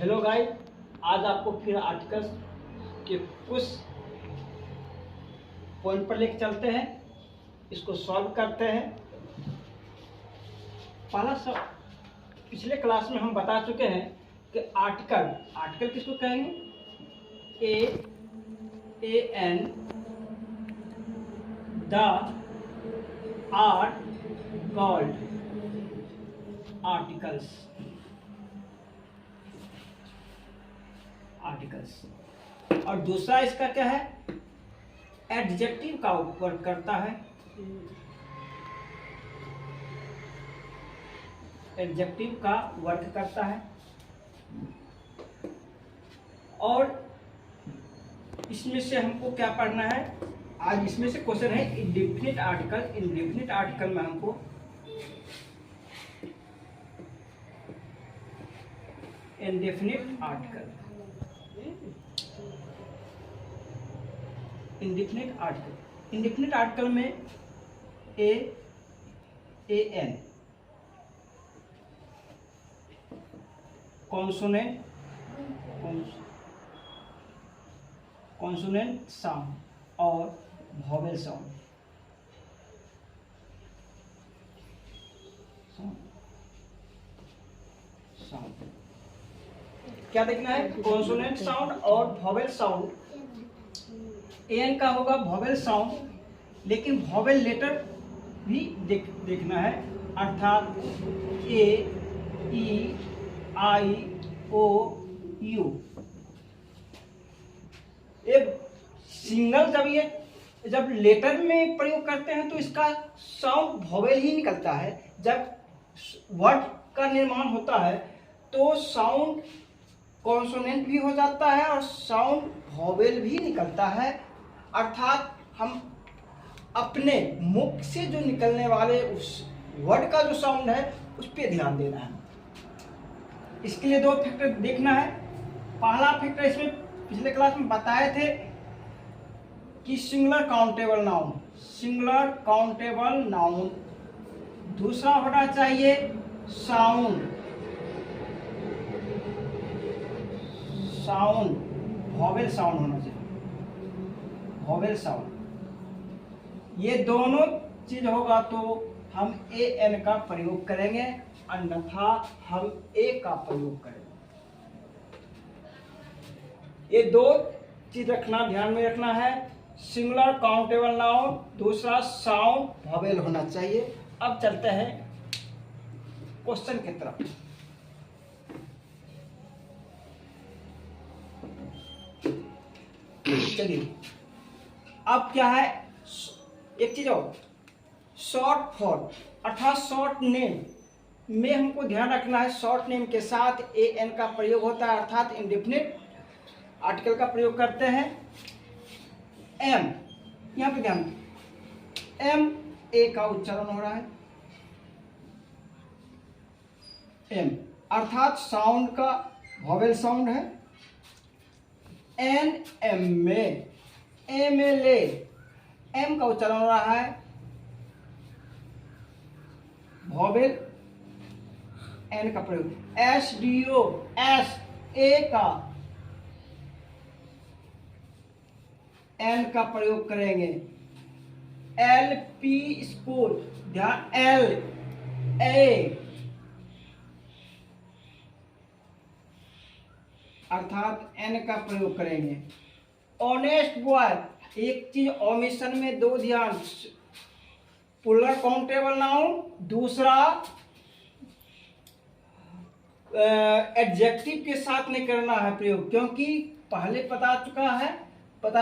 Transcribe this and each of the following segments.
Hello guys, आज आपको फिर आर्टिकल्स के कुछ पॉइंट पर लेके चलते हैं, इसको सॉल्व करते हैं। पहला सब पिछले क्लास में हम बता चुके हैं कि आर्टिकल किसको कहेंगे? An the are called articles. और दूसरा इसका क्या है? एडजेक्टिव का वर्क करता है। एडजेक्टिव का वर्क करता है और इसमें से हमको क्या पढ़ना है? आज इसमें से क्वेश्चन है इंडेफिनिट आर्टिकल। इंडेफिनिट आर्टिकल में हमको इंडेफिनिट आर्टिकल इंडेफिनिट आर्टिकल में एन कॉन्सोनेंट साउंड और वॉवेल साउंड। क्या देखना है? कॉन्सोनेंट साउंड और वॉवेल साउंड। एन का होगा वॉवेल साउंड, लेकिन वॉवेल लेटर भी देखना है, अर्थात ए, ई, आई, ओ, यू। सिंगल जब लेटर में प्रयोग करते हैं तो इसका साउंड वॉवेल ही निकलता है। जब वर्ड का निर्माण होता है तो साउंड कॉन्सोनेंट भी हो जाता है और साउंड वॉवेल भी निकलता है, अर्थात हम अपने मुख से जो निकलने वाले उस वर्ड का जो साउंड है उस पर ध्यान देना है। इसके लिए दो फैक्टर देखना है। पहला फैक्टर इसमें पिछले क्लास में बताए थे कि सिंगुलर काउंटेबल नाउन। दूसरा होना चाहिए साउंड वॉवेल साउंड होना चाहिए, वॉवेल साउंड। ये दोनों चीज होगा तो हम ए एन का प्रयोग करेंगे, अन्यथा हम ए का प्रयोग करेंगे। ये दो चीज ध्यान में रखना है, सिंगुलर काउंटेबल नाउन, दूसरा साउंड वॉवेल होना चाहिए। अब चलते हैं क्वेश्चन की तरफ। चलिए, अब क्या है? एक चीज और, शॉर्ट फॉर्म अर्थात शॉर्ट नेम में हमको ध्यान रखना है। शॉर्ट नेम के साथ ए एन का प्रयोग होता है, अर्थात इंडेफिनिट आर्टिकल का प्रयोग करते हैं। एम, यहां पे ध्यान, एम ए का उच्चारण हो रहा है। एम अर्थात साउंड का वॉवेल साउंड है। एन एम में MLA, एम का उच्चारण हो रहा है, वॉवेल एन का प्रयोग। SDO, एस ए का एन का प्रयोग करेंगे। LP स्कूल, ध्यान, LA अर्थात एन का प्रयोग करेंगे। ऑनेस्ट बॉय, एक चीज ओमिशन में दो ध्यान, प्लूरल काउंटेबल नाउन, दूसरा एडजेक्टिव के साथ नहीं करना है प्रयोग, क्योंकि पहले बता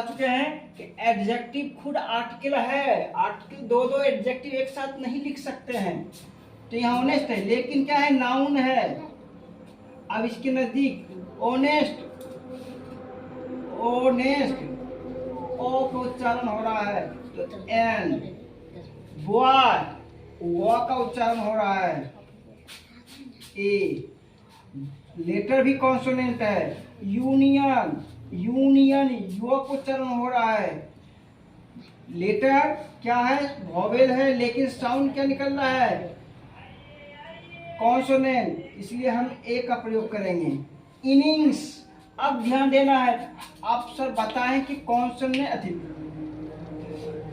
चुके हैं कि एडजेक्टिव खुद आर्टिकल है। आर्टिकल दो एडजेक्टिव एक साथ नहीं लिख सकते हैं, तो यहाँ ऑनेस्ट है, लेकिन क्या है? नाउन है। अब इसके नजदीक ऑनेस्ट ओ का उच्चारण हो रहा है तो एन। बॉय, वो का उच्चारण हो रहा है ए। लेटर भी कॉन्सोनेंट है। यूनियन यू का उच्चारण हो रहा है। लेटर क्या है? वॉवेल है, लेकिन साउंड क्या निकल रहा है? कॉन्सोनेंट, इसलिए हम ए का प्रयोग करेंगे। इनिंग्स। अब ध्यान देना है, आप सर बताएं कि कॉन्सोनेंट में अधिक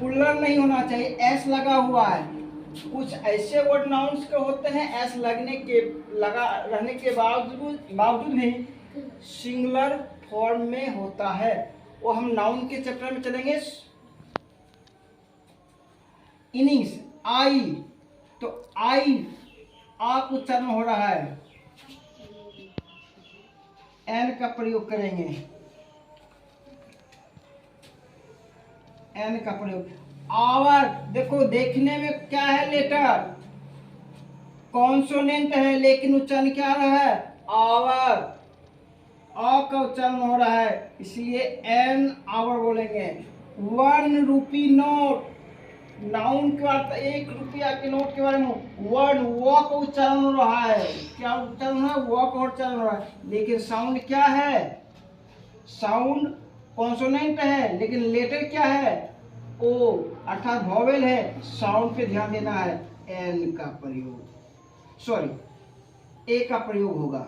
पुलर नहीं होना चाहिए, एस लगा हुआ है। कुछ ऐसे वर्ड नाउन्स के होते हैं एस लगा रहने के बावजूद भी सिंगुलर फॉर्म में होता है, वो हम नाउन के चैप्टर में चलेंगे। इनिंग्स, आई, तो आई आप उच्चारण हो रहा है, एन का प्रयोग करेंगे, एन का प्रयोग। आवर, देखो देखने में क्या है, लेटर कॉन्सोनेंट है लेकिन उच्चारण क्या रहा है, आवर, आ का उच्चारण हो रहा है, इसलिए एन आवर बोलेंगे। 1 रुपी नोट, नाउन के बाद 1 रुपया के नोट के बारे में वन, वो का उच्चारण हो रहा है, क्या उच्चारण है, वो का उच्चारण हो रहा है, लेकिन साउंड क्या है, साउंड कॉन्सोनेंट है लेकिन लेटर क्या है, ओ, अर्थात वॉवेल है, साउंड पे ध्यान देना है, एन का प्रयोग, सॉरी ए का प्रयोग होगा।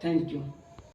Thank you.